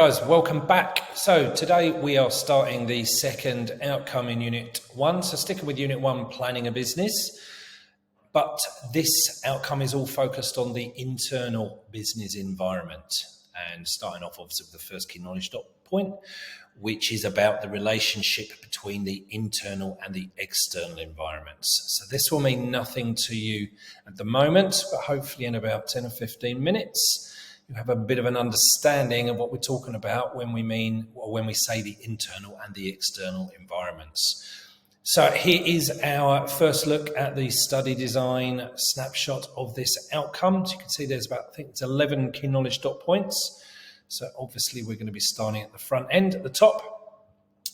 guys, welcome back. So today we are starting the second outcome in Unit 1. So sticking with Unit 1, planning a business. But this outcome is all focused on the internal business environment. And starting off obviously with the first key knowledge dot point, which is about the relationship between the internal and the external environments. So this will mean nothing to you at the moment, but hopefully in about 10 or 15 minutes, you have a bit of an understanding of what we're talking about when we say the internal and the external environments. So here is our first look at the study design snapshot of this outcome. So you can see there's about, I think it's 11 key knowledge dot points. So obviously we're going to be starting at the front end, at the top,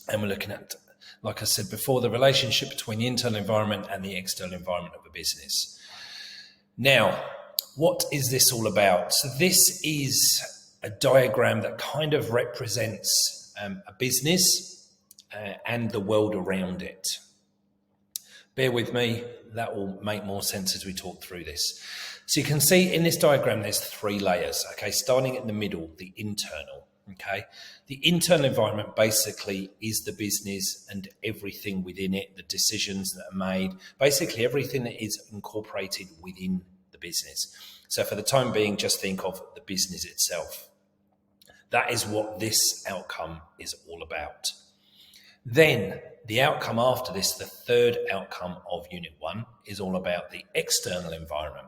and we're looking at, like I said before, the relationship between the internal environment and the external environment of a business. Now, what is this all about? So this is a diagram that kind of represents a business and the world around it. Bear with me, that will make more sense as we talk through this. So you can see in this diagram, there's three layers, okay? Starting in the middle, the internal, okay? The internal environment basically is the business and everything within it, the decisions that are made, basically everything that is incorporated within the business. So for the time being, just think of the business itself. That is what this outcome is all about. Then the outcome after this, the third outcome of Unit 1, is all about the external environment.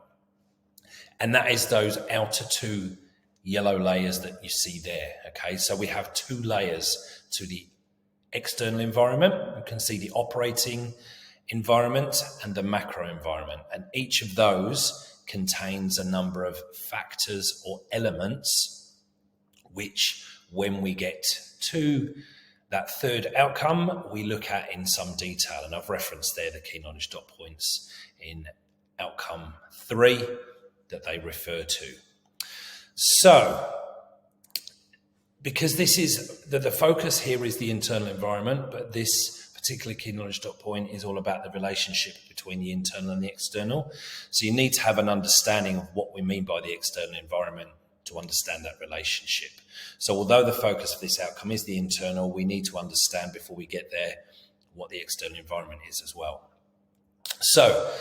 And that is those outer two yellow layers that you see there, okay? So we have two layers to the external environment. You can see the operating environment and the macro environment. And each of those contains a number of factors or elements, which when we get to that third outcome, we look at in some detail. And I've referenced there the key knowledge dot points in outcome 3 that they refer to. So, because this is, the focus here is the internal environment, but this particular key knowledge dot point is all about the relationship between the internal and the external. So you need to have an understanding of what we mean by the external environment to understand that relationship. So although the focus of this outcome is the internal, we need to understand before we get there what the external environment is as well. So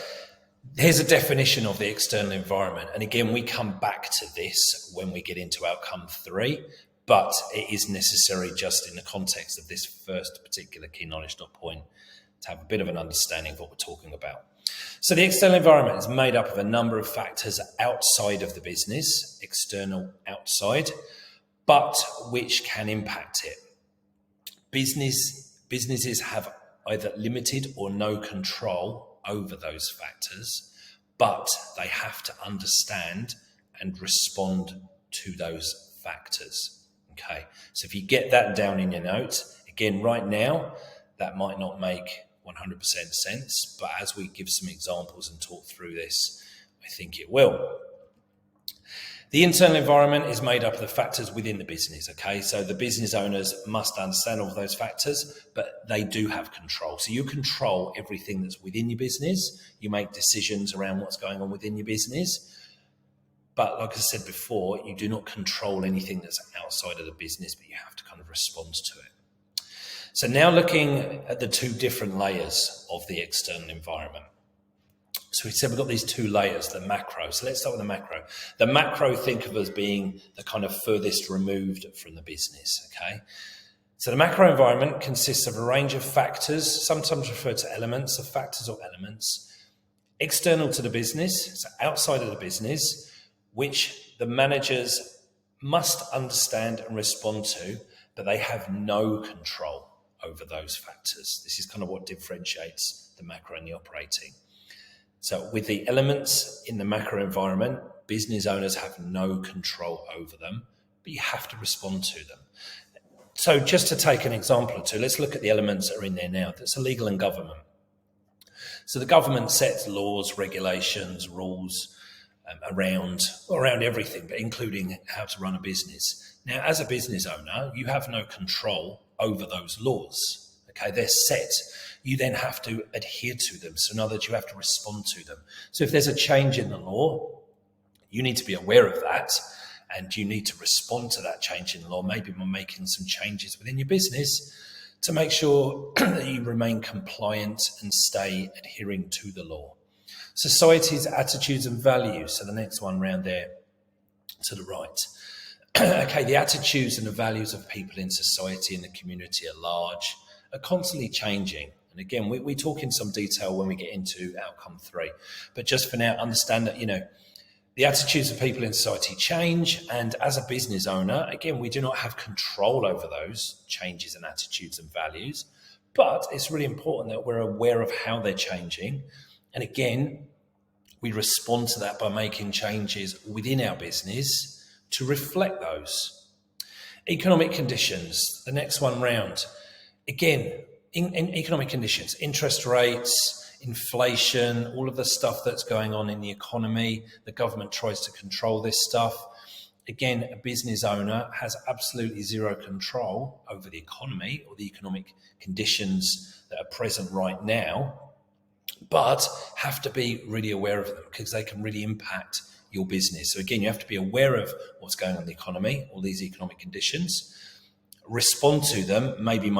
here's a definition of the external environment. And again, we come back to this when we get into outcome 3, but it is necessary just in the context of this first particular key knowledge dot point to have a bit of an understanding of what we're talking about. So the external environment is made up of a number of factors outside of the business, external, outside, but which can impact it. Businesses have either limited or no control over those factors, but they have to understand and respond to those factors. Okay, so if you get that down in your notes, again, right now, that might not make 100% sense, but as we give some examples and talk through this, I think it will. The internal environment is made up of the factors within the business, okay? So the business owners must understand all of those factors, but they do have control. So you control everything that's within your business. You make decisions around what's going on within your business. But like I said before, you do not control anything that's outside of the business, but you have to kind of respond to it. So now looking at the two different layers of the external environment. So we said we've got these two layers, the macro. So let's start with the macro. The macro, think of as being the kind of furthest removed from the business, okay? So the macro environment consists of a range of factors, sometimes referred to elements of factors or elements, external to the business, so outside of the business, which the managers must understand and respond to, but they have no control over those factors. This is kind of what differentiates the macro and the operating. So with the elements in the macro environment, business owners have no control over them, but you have to respond to them. So just to take an example or two, let's look at the elements that are in there now. That's legal and government. So the government sets laws, regulations, rules around everything, but including how to run a business. Now, as a business owner, you have no control over those laws. Okay, they're set. You then have to adhere to them. So in other words, you have to respond to them. So if there's a change in the law, you need to be aware of that and you need to respond to that change in law, maybe by making some changes within your business to make sure that you remain compliant and stay adhering to the law. Society's attitudes and values. So the next one round there to the right. Okay, the attitudes and the values of people in society and the community at large are constantly changing. And again, we talk in some detail when we get into outcome 3. But just for now, understand that, the attitudes of people in society change, and as a business owner, again, we do not have control over those changes in attitudes and values, but it's really important that we're aware of how they're changing. And again, we respond to that by making changes within our business to reflect those. Economic conditions, the next one round. Again, in economic conditions, interest rates, inflation, all of the stuff that's going on in the economy, the government tries to control this stuff. Again, a business owner has absolutely zero control over the economy or the economic conditions that are present right now, but have to be really aware of them because they can really impact your business. So again, you have to be aware of what's going on in the economy, all these economic conditions, respond to them, maybe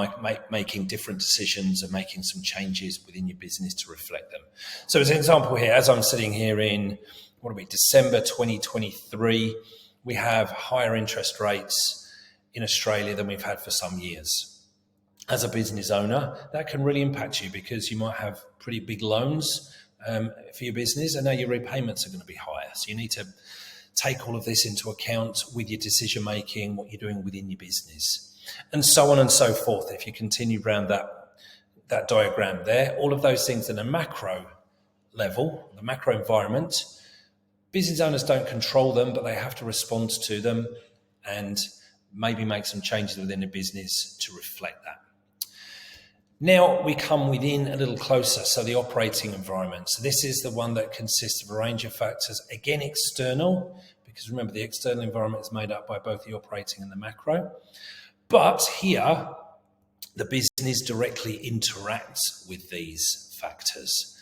making different decisions and making some changes within your business to reflect them. So as an example here, as I'm sitting here in, December 2023, we have higher interest rates in Australia than we've had for some years. As a business owner, that can really impact you because you might have pretty big loans for your business, and now your repayments are going to be higher. So you need to take all of this into account with your decision making, what you're doing within your business, and so on and so forth. If you continue around that diagram there, all of those things in a macro level, the macro environment, business owners don't control them, but they have to respond to them and maybe make some changes within the business to reflect that. Now we come within a little closer, so the operating environment. So this is the one that consists of a range of factors, again external, because remember the external environment is made up by both the operating and the macro. But here, the business directly interacts with these factors.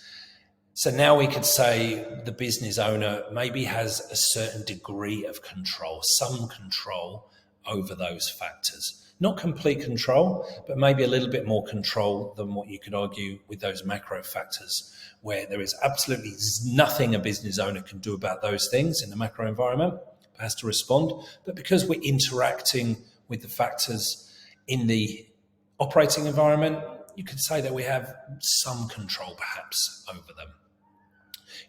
So now we could say the business owner maybe has a certain degree of control, some control over those factors. Not complete control, but maybe a little bit more control than what you could argue with those macro factors, where there is absolutely nothing a business owner can do about those things in the macro environment, but has to respond. But because we're interacting with the factors in the operating environment, you could say that we have some control perhaps over them.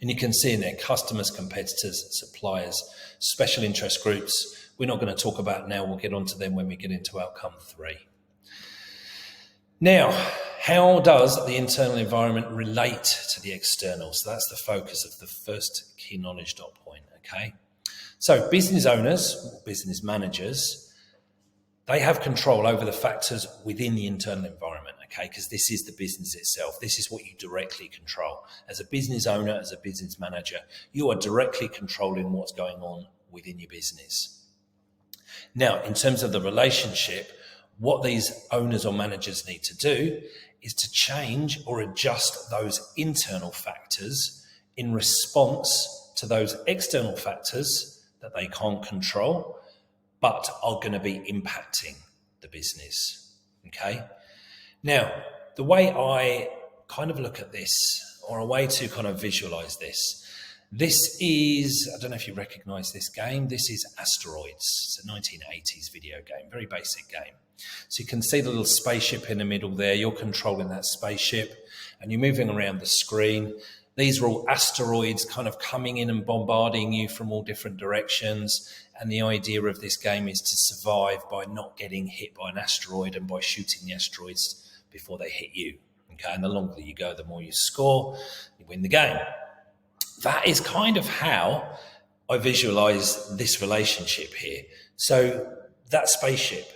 And you can see in there customers, competitors, suppliers, special interest groups. We're not going to talk about now. We'll get onto them when we get into outcome 3. Now, how does the internal environment relate to the external? So that's the focus of the first key knowledge dot point, okay? So business owners, business managers, they have control over the factors within the internal environment, okay? Because this is the business itself. This is what you directly control. As a business owner, as a business manager, you are directly controlling what's going on within your business. Now, in terms of the relationship, what these owners or managers need to do is to change or adjust those internal factors in response to those external factors that they can't control, but are going to be impacting the business, okay? Now, the way I kind of look at this, or a way to kind of visualize this is, I don't know if you recognize this game, this is Asteroids. It's a 1980s video game, very basic game. So you can see the little spaceship in the middle there, you're controlling that spaceship and you're moving around the screen. These are all asteroids kind of coming in and bombarding you from all different directions. And the idea of this game is to survive by not getting hit by an asteroid and by shooting the asteroids before they hit you. Okay, and the longer you go, the more you score, you win the game. That is kind of how I visualize this relationship here. So that spaceship,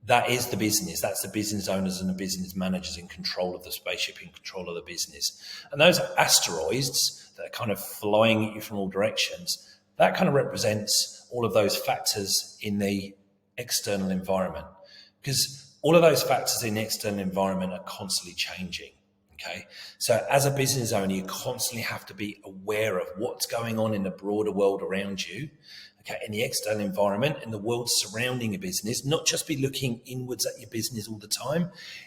that is the business. That's the business owners and the business managers in control of the spaceship, in control of the business. And those asteroids that are kind of flying at you from all directions, that kind of represents all of those factors in the external environment. Because all of those factors in the external environment are constantly changing. Okay, so as a business owner, you constantly have to be aware of what's going on in the broader world around you. okay, in the external environment, in the world surrounding a business, not just be looking inwards at your business all the time.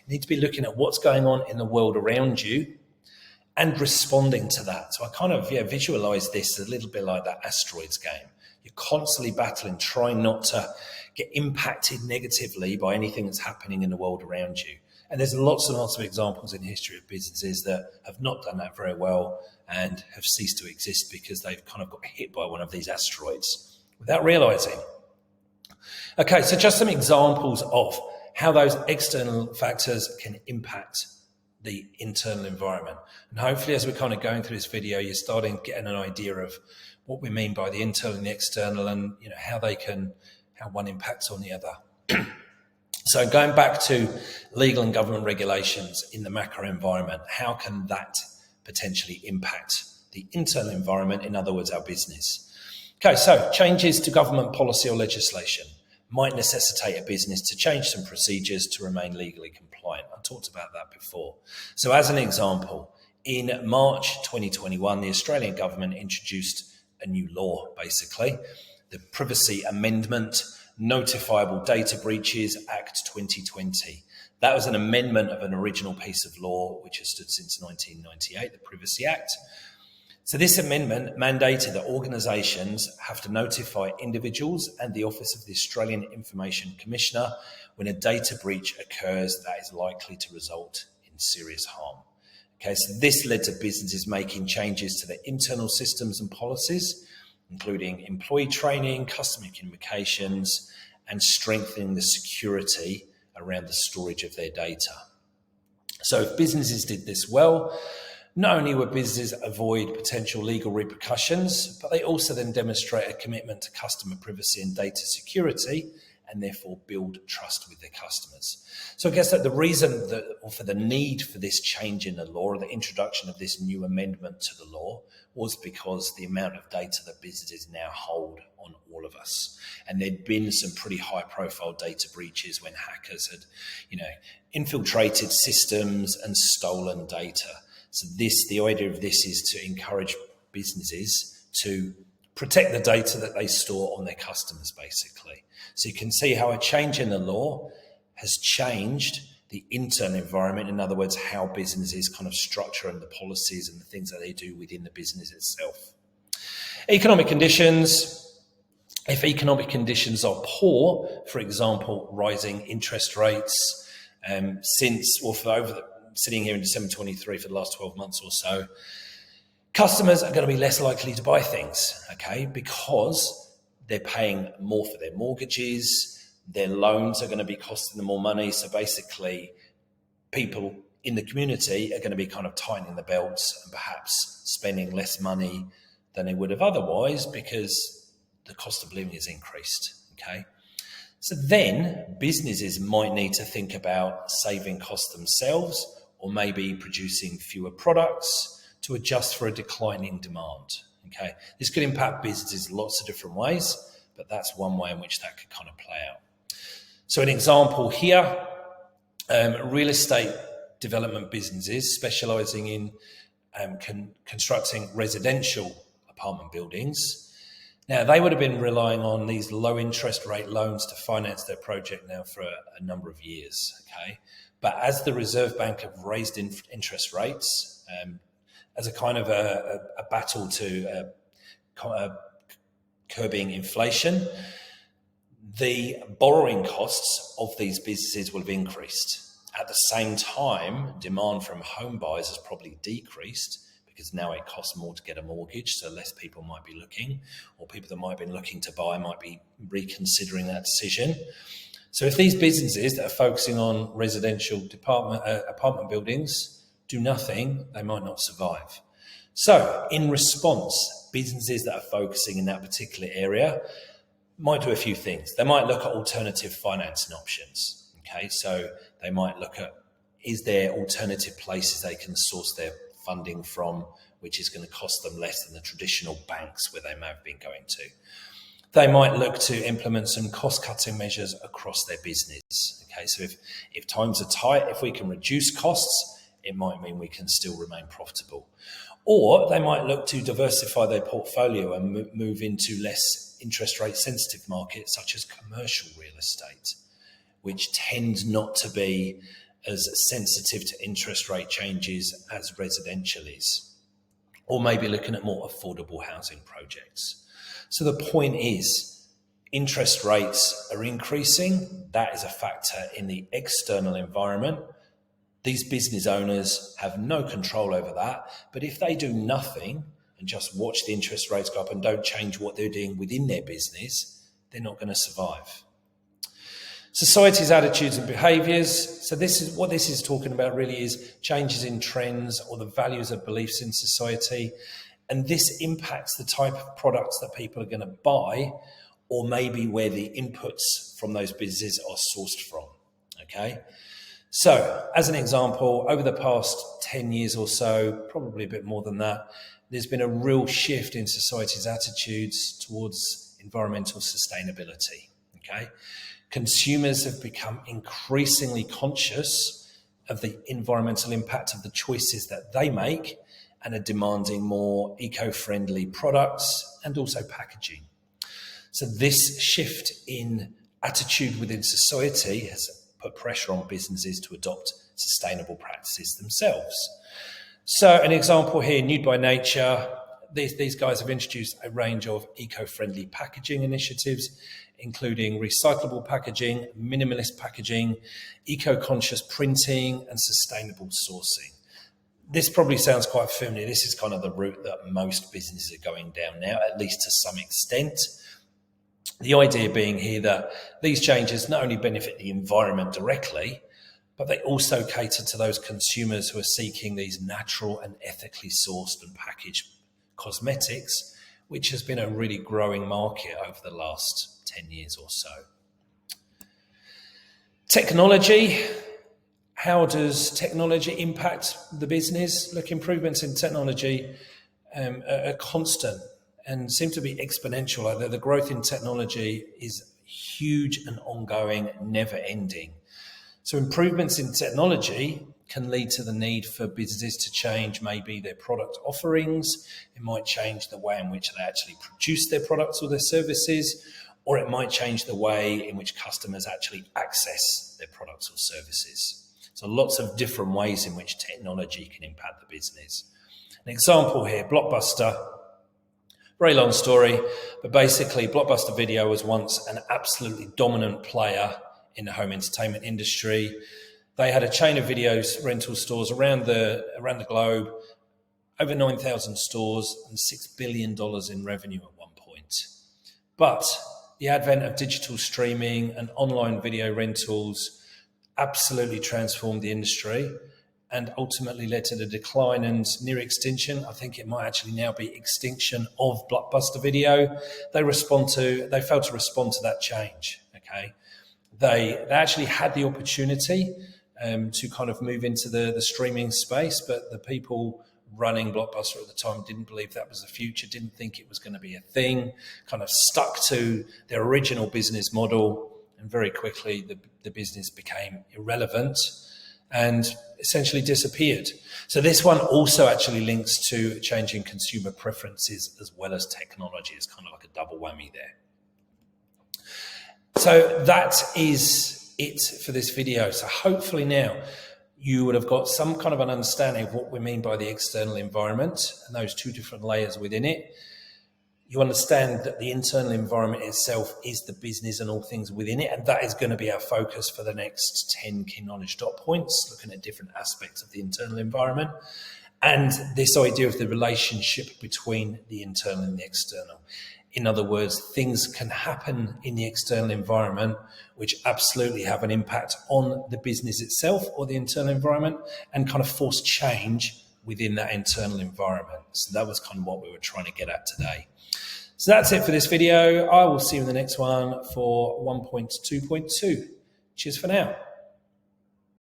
You need to be looking at what's going on in the world around you and responding to that. So I kind of visualize this a little bit like that asteroids game. You're constantly battling, trying not to get impacted negatively by anything that's happening in the world around you. And there's lots and lots of examples in history of businesses that have not done that very well and have ceased to exist because they've kind of got hit by one of these asteroids without realizing. Okay, so just some examples of how those external factors can impact the internal environment. And hopefully as we're kind of going through this video, you're starting getting an idea of what we mean by the internal and the external, and how one impacts on the other. So going back to legal and government regulations in the macro environment, how can that potentially impact the internal environment, in other words, our business? Okay, so changes to government policy or legislation might necessitate a business to change some procedures to remain legally compliant. I talked about that before. So as an example, in March 2021, the Australian government introduced a new law, basically, the Privacy Amendment Notifiable Data Breaches Act 2020. That was an amendment of an original piece of law which has stood since 1998, the Privacy Act. So this amendment mandated that organisations have to notify individuals and the Office of the Australian Information Commissioner when a data breach occurs that is likely to result in serious harm. Okay, so this led to businesses making changes to their internal systems and policies, including employee training, customer communications, and strengthening the security around the storage of their data. So if businesses did this well, not only would businesses avoid potential legal repercussions, but they also then demonstrate a commitment to customer privacy and data security, and therefore build trust with their customers. So I guess that the reason for the need for this change in the law, or the introduction of this new amendment to the law, was because the amount of data that businesses now hold on all of us. And there'd been some pretty high profile data breaches when hackers had, infiltrated systems and stolen data. So the idea of this is to encourage businesses to protect the data that they store on their customers, basically. So you can see how a change in the law has changed the internal environment. In other words, how businesses kind of structure and the policies and the things that they do within the business itself. Economic conditions. If economic conditions are poor, for example, rising interest rates, sitting here in December 23 for the last 12 months or so, customers are going to be less likely to buy things, okay, because they're paying more for their mortgages, their loans are going to be costing them more money. So basically, people in the community are going to be kind of tightening the belts and perhaps spending less money than they would have otherwise because the cost of living has increased, okay? So then businesses might need to think about saving costs themselves, or maybe producing fewer products to adjust for a declining demand. Okay, this could impact businesses lots of different ways, but that's one way in which that could kind of play out. So an example here, real estate development businesses specializing in constructing residential apartment buildings. Now, they would have been relying on these low interest rate loans to finance their project now for a number of years, okay? But as the Reserve Bank have raised interest rates, as a kind of a battle to curbing inflation, the borrowing costs of these businesses will have increased. At the same time, demand from home buyers has probably decreased because now it costs more to get a mortgage, so less people might be looking, or people that might have been looking to buy might be reconsidering that decision. So if these businesses that are focusing on residential apartment buildings do nothing, they might not survive. So in response, businesses that are focusing in that particular area might do a few things. They might look at alternative financing options. Okay, so they might look at, is there alternative places they can source their funding from, which is going to cost them less than the traditional banks where they may have been going to. They might look to implement some cost-cutting measures across their business. Okay, so if times are tight, if we can reduce costs it might mean we can still remain profitable. Or they might look to diversify their portfolio and move into less interest rate sensitive markets such as commercial real estate, which tend not to be as sensitive to interest rate changes as residential is. Or maybe looking at more affordable housing projects. So the point is, interest rates are increasing. That is a factor in the external environment. These business owners have no control over that. But if they do nothing and just watch the interest rates go up and don't change what they're doing within their business, they're not going to survive. Society's attitudes and behaviours. So this is talking about really is changes in trends or the values of beliefs in society. And this impacts the type of products that people are going to buy, or maybe where the inputs from those businesses are sourced from. Okay. So as an example, over the past 10 years or so, probably a bit more than that, there's been a real shift in society's attitudes towards environmental sustainability. Okay. Consumers have become increasingly conscious of the environmental impact of the choices that they make and are demanding more eco-friendly products and also packaging. So this shift in attitude within society has put pressure on businesses to adopt sustainable practices themselves. So an example here, Nude by Nature, these guys have introduced a range of eco-friendly packaging initiatives, including recyclable packaging, minimalist packaging, eco-conscious printing, and sustainable sourcing. This probably sounds quite familiar. This is kind of the route that most businesses are going down now, at least to some extent. The idea being here that these changes not only benefit the environment directly, but they also cater to those consumers who are seeking these natural and ethically sourced and packaged cosmetics, which has been a really growing market over the last 10 years or so. Technology. How does technology impact the business? Look, improvements in technology are constant and seem to be exponential. The growth in technology is huge and ongoing, never ending. So improvements in technology can lead to the need for businesses to change maybe their product offerings. It might change the way in which they actually produce their products or their services, or it might change the way in which customers actually access their products or services. So lots of different ways in which technology can impact the business. An example here, Blockbuster. Very long story, but basically Blockbuster Video was once an absolutely dominant player in the home entertainment industry. They had a chain of videos rental stores around the globe, over 9,000 stores and $6 billion in revenue at one point. But the advent of digital streaming and online video rentals absolutely transformed the industry and ultimately led to the decline and near extinction. I think it might actually now be extinction of Blockbuster Video. They failed to respond to that change. Okay, they actually had the opportunity to kind of move into the streaming space, but the people running Blockbuster at the time didn't believe that was the future, didn't think it was going to be a thing, kind of stuck to their original business model. And very quickly, the business became irrelevant and essentially disappeared. So this one also actually links to changing consumer preferences as well as technology. It's kind of like a double whammy there. So that is it for this video. So hopefully now you would have got some kind of an understanding of what we mean by the external environment and those two different layers within it. You understand that the internal environment itself is the business and all things within it, and that is going to be our focus for the next 10 key knowledge dot points, looking at different aspects of the internal environment and this idea of the relationship between the internal and the external. In other words, things can happen in the external environment which absolutely have an impact on the business itself or the internal environment and kind of force change within that internal environment. So that was kind of what we were trying to get at today. So that's it for this video. I will see you in the next one for 1.2.2. Cheers for now.